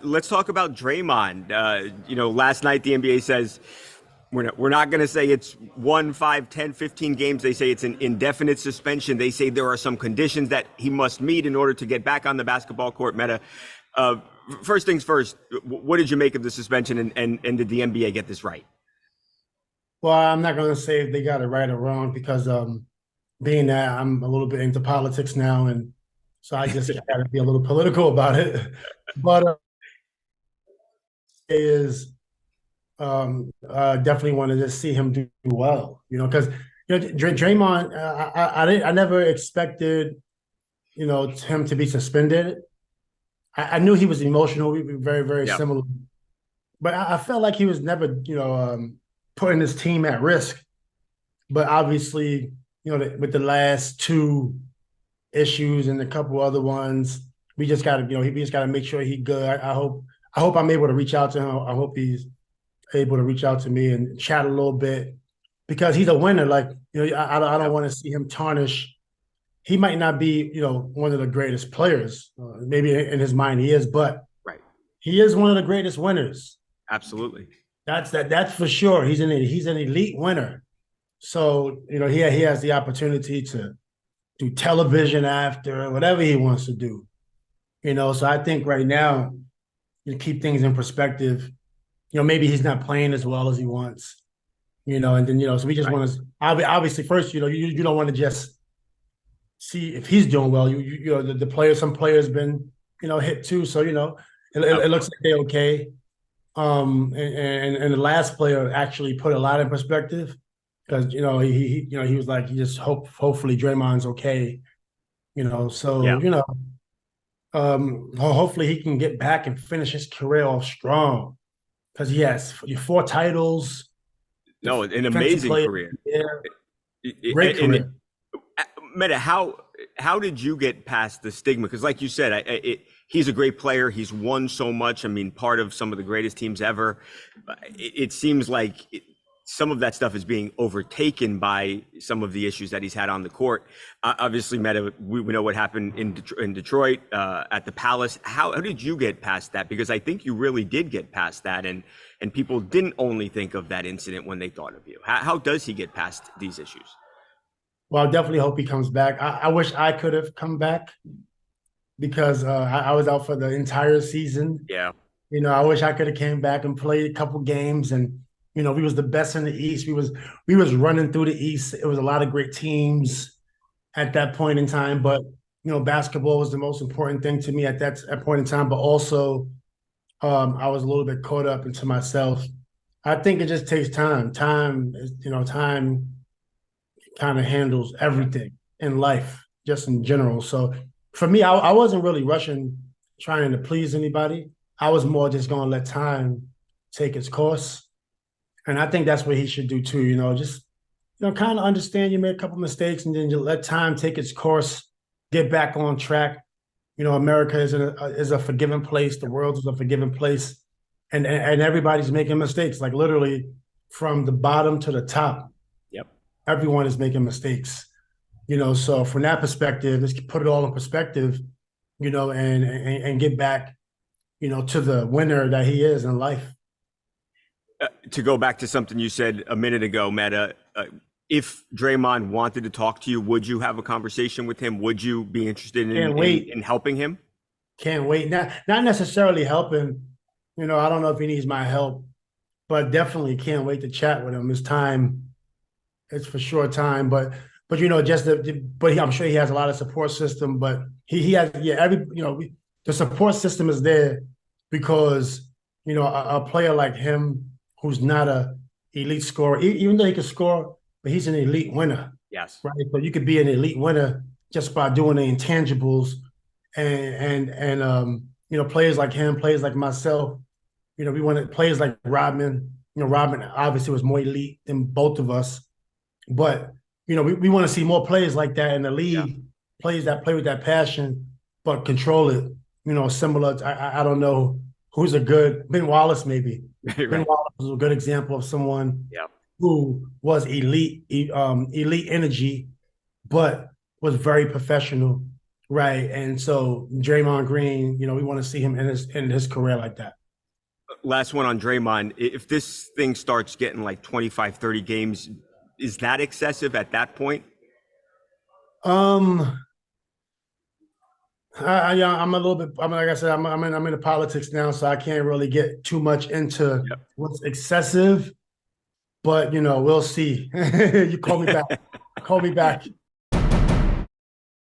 let's talk about Draymond. Last night the NBA says we're not going to say it's 1, 5, 10, 15 games. They say it's an indefinite suspension. They say there are some conditions that he must meet in order to get back on the basketball court. Metta, uh, first things first, what did you make of the suspension, and did the NBA get this right? Well, I'm not going to say if they got it right or wrong because being that I'm a little bit into politics now, and so I just got to be a little political about it. But is definitely wanted to see him do well, because Draymond, I never expected him to be suspended. I knew he was emotional. We were very very Yeah. similar, but I felt like he was never putting his team at risk. But obviously, with the last two issues and a couple other ones, we just got to, we just got to make sure he's good. I hope I'm able to reach out to him. I hope he's able to reach out to me and chat a little bit because he's a winner. Like, I Yeah. don't want to see him tarnish. He might not be, one of the greatest players. Maybe in his mind he is, but Right. he is one of the greatest winners. Absolutely. That's for sure. He's an elite winner. So, he has the opportunity to do television after whatever he wants to do. So I think right now, you keep things in perspective. Maybe he's not playing as well as he wants. And then so we just Right. want to obviously first, you don't want to just see if he's doing well. The players, some players been hit too, so it looks like they're okay. And the last player actually put a lot in perspective because he was like he just hopefully Draymond's okay. So Yeah. hopefully he can get back and finish his career off strong because he has four titles, No, an defensive amazing player, career. yeah, great And career. Meta, how did you get past the stigma? Because, like you said, he's a great player. He's won so much. I mean, part of some of the greatest teams ever. It seems like some of that stuff is being overtaken by some of the issues that he's had on the court. Obviously, Meta, we know what happened in Detroit at the Palace. How did you get past that? Because I think you really did get past that, and people didn't only think of that incident when they thought of you. How does he get past these issues? Well, I definitely hope he comes back. I wish I could have come back because I was out for the entire season. Yeah. I wish I could have came back and played a couple games, and we was the best in the East. We was running through the East. It was a lot of great teams at that point in time, but basketball was the most important thing to me at that point in time. But also, I was a little bit caught up into myself. I think it just takes time. Time kind of handles everything in life, just in general. So for me, I wasn't really rushing, trying to please anybody. I was more just going to let time take its course. And I think that's what he should do too. Just kind of understand you made a couple mistakes and then you let time take its course, get back on track. America is a forgiving place. The world is a forgiving place, and everybody's making mistakes. Like literally, from the bottom to the top, Yep. everyone is making mistakes. So from that perspective, let's put it all in perspective. And get back, to the winner that he is in life. To go back to something you said a minute ago, Meta, if Draymond wanted to talk to you, would you have a conversation with him? Would you be interested Can't in wait. helping him? Can't wait. Not necessarily helping. I don't know if he needs my help, but definitely can't wait to chat with him. It's time. It's for sure time. But I'm sure he has a lot of support system. But he has the support system is there because a player like him who's not a elite scorer, even though he can score, but he's an elite winner, Yes. right? So you could be an elite winner just by doing the intangibles, and players like him, players like myself, we wanted players like Rodman. Rodman obviously was more elite than both of us, but we want to see more players like that in the Yeah. league, players that play with that passion but control it. Similar. I don't know who's a good Ben Wallace maybe. Ben Right. Wallace is a good example of someone Yeah. who was elite energy, but was very professional. right. And so Draymond Green, you know, we want to see him in his career like that. Last one on Draymond. If this thing starts getting like 25, 30 games, is that excessive at that point? Um, yeah, I'm a little bit. I mean, like I said, I'm in the politics now, so I can't really get too much into Yep. what's excessive. But you know, we'll see. You call me back. Call me back.